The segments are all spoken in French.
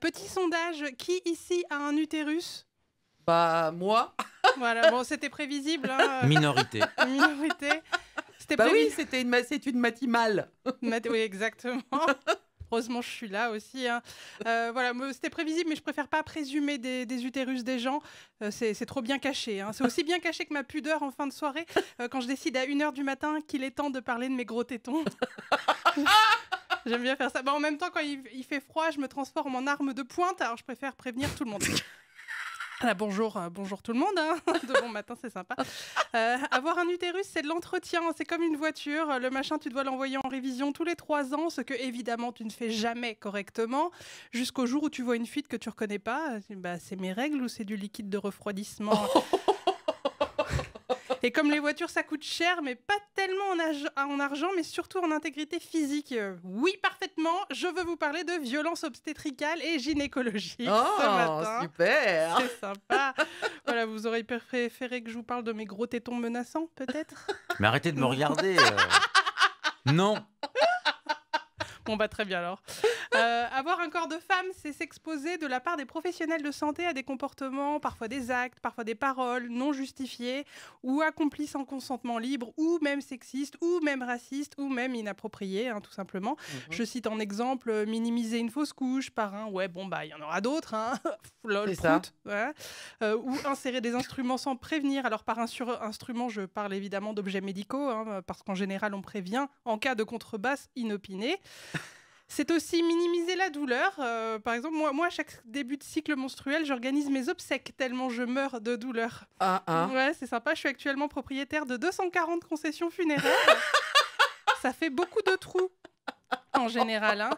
Petit sondage, qui ici a un utérus? Bah, moi. Voilà, bon, c'était prévisible. Hein, Minorité. minorité. C'était Bah oui, prévisible. c'est une matinale. Oui, exactement. Heureusement, je suis là aussi. Hein. Voilà, c'était prévisible, mais je préfère pas présumer des utérus des gens. C'est trop bien caché. Hein. C'est aussi bien caché que ma pudeur en fin de soirée, quand je décide à 1h du matin qu'il est temps de parler de mes gros tétons. J'aime bien faire ça. Bah, en même temps, quand il fait froid, je me transforme en arme de pointe, alors je préfère prévenir tout le monde. Ah, bonjour tout le monde. Hein. De bon matin, c'est sympa. Avoir un utérus, c'est de l'entretien. C'est comme une voiture. Le machin, tu dois l'envoyer en révision tous les 3 ans, ce que, évidemment, tu ne fais jamais correctement, jusqu'au jour où tu vois une fuite que tu ne reconnais pas. Bah, c'est mes règles ou c'est du liquide de refroidissement? Et comme les voitures, ça coûte cher, mais pas tellement en argent, mais surtout en intégrité physique. Oui, parfaitement, je veux vous parler de violence obstétricale et gynécologique ce matin. Super. C'est sympa. Voilà, vous auriez préféré que je vous parle de mes gros tétons menaçants, peut-être? Mais arrêtez de me regarder. Non. Bon, bah très bien alors. Avoir un corps de femme, c'est s'exposer de la part des professionnels de santé à des comportements, parfois des actes, parfois des paroles non justifiées, ou accomplis sans consentement libre, ou même sexistes, ou même racistes, ou même inappropriés, hein, tout simplement. Je cite en exemple minimiser une fausse couche par un ouais, bon, bah il y en aura d'autres, hein. Lol, C'est ça. prout, ouais. Ou insérer des instruments sans prévenir. Alors par instrument, je parle évidemment d'objets médicaux, hein, parce qu'en général, on prévient en cas de contrebasse inopinée. C'est aussi minimiser la douleur. Par exemple, moi, à chaque début de cycle menstruel, j'organise mes obsèques tellement je meurs de douleur. Ouais, c'est sympa. Je suis actuellement propriétaire de 240 concessions funéraires. Ça fait beaucoup de trous, en général. Hein.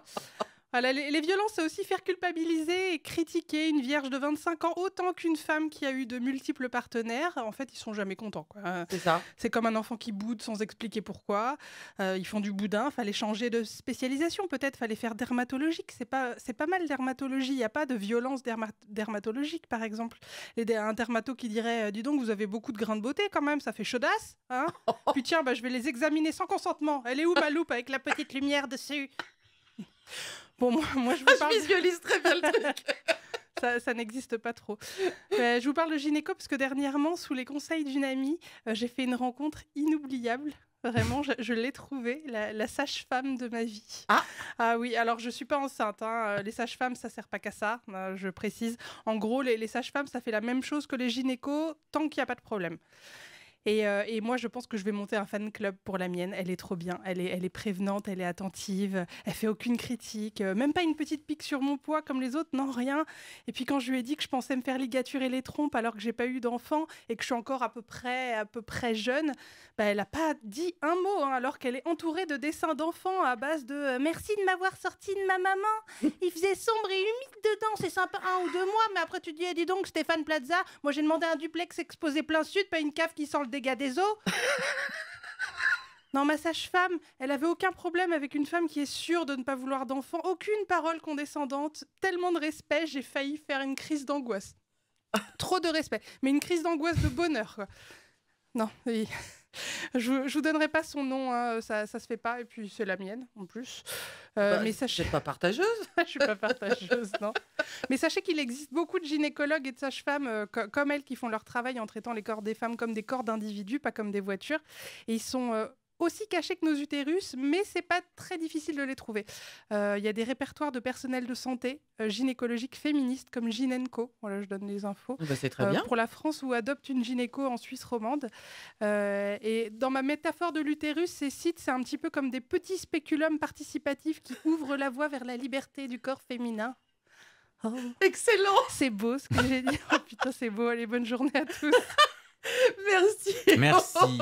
Voilà, les violences, c'est aussi faire culpabiliser et critiquer une vierge de 25 ans autant qu'une femme qui a eu de multiples partenaires. En fait, ils sont jamais contents, quoi. C'est ça. C'est comme un enfant qui boude sans expliquer pourquoi. Ils font du boudin, fallait changer de spécialisation peut-être, fallait faire dermatologique. C'est pas mal dermatologie, il n'y a pas de violence dermatologique par exemple. Un dermato qui dirait dis donc vous avez beaucoup de grains de beauté quand même, ça fait chaudasse. Hein. Puis tiens, bah, je vais les examiner sans consentement. Elle est où ma loupe avec la petite lumière dessus? Bon, moi je vous parle... Je visualise très bien le truc. Ça n'existe pas trop. Je vous parle de gynéco parce que dernièrement, sous les conseils d'une amie, j'ai fait une rencontre inoubliable. Vraiment, je l'ai trouvée, la sage-femme de ma vie. Ah oui, alors je ne suis pas enceinte. Hein. Les sages-femmes, ça ne sert pas qu'à ça, je précise. En gros, les sages-femmes, ça fait la même chose que les gynécos tant qu'il n'y a pas de problème. Et moi, je pense que je vais monter un fan club pour la mienne. Elle est trop bien. Elle est prévenante, elle est attentive. Elle fait aucune critique. Même pas une petite pique sur mon poids comme les autres. Non, rien. Et puis quand je lui ai dit que je pensais me faire ligaturer les trompes alors que j'ai pas eu d'enfant et que je suis encore à peu près jeune, bah, elle a pas dit un mot. Hein, alors qu'elle est entourée de dessins d'enfants à base de merci de m'avoir sorti de ma maman. Il faisait sombre et humide dedans. C'est sympa 1 ou 2 mois. Mais après, tu te dis, dis donc, Stéphane Plaza, moi j'ai demandé un duplex exposé plein sud, pas une cave qui sent le dégât des eaux. Non, ma sage-femme, elle avait aucun problème avec une femme qui est sûre de ne pas vouloir d'enfant, aucune parole condescendante, tellement de respect, j'ai failli faire une crise d'angoisse. Trop de respect, mais une crise d'angoisse de bonheur, quoi. Non, oui. Je vous donnerai pas son nom, hein, ça se fait pas, et puis c'est la mienne en plus. Mais sachez pas partageuse. Je suis pas partageuse, non. Mais sachez qu'il existe beaucoup de gynécologues et de sages-femmes comme elles qui font leur travail en traitant les corps des femmes comme des corps d'individus, pas comme des voitures. Et ils sont aussi cachés que nos utérus, mais c'est pas très difficile de les trouver. Il y a des répertoires de personnel de santé gynécologique féministes comme Gynenco. Voilà, je donne les infos. Bah, c'est très bien. Pour la France où adopte une gynéco en Suisse romande. Et dans ma métaphore de l'utérus, ces sites, c'est un petit peu comme des petits spéculums participatifs qui ouvrent la voie vers la liberté du corps féminin. Oh. Excellent. C'est beau ce que j'ai dit. Oh putain, c'est beau. Allez, bonne journée à tous. Merci. Merci.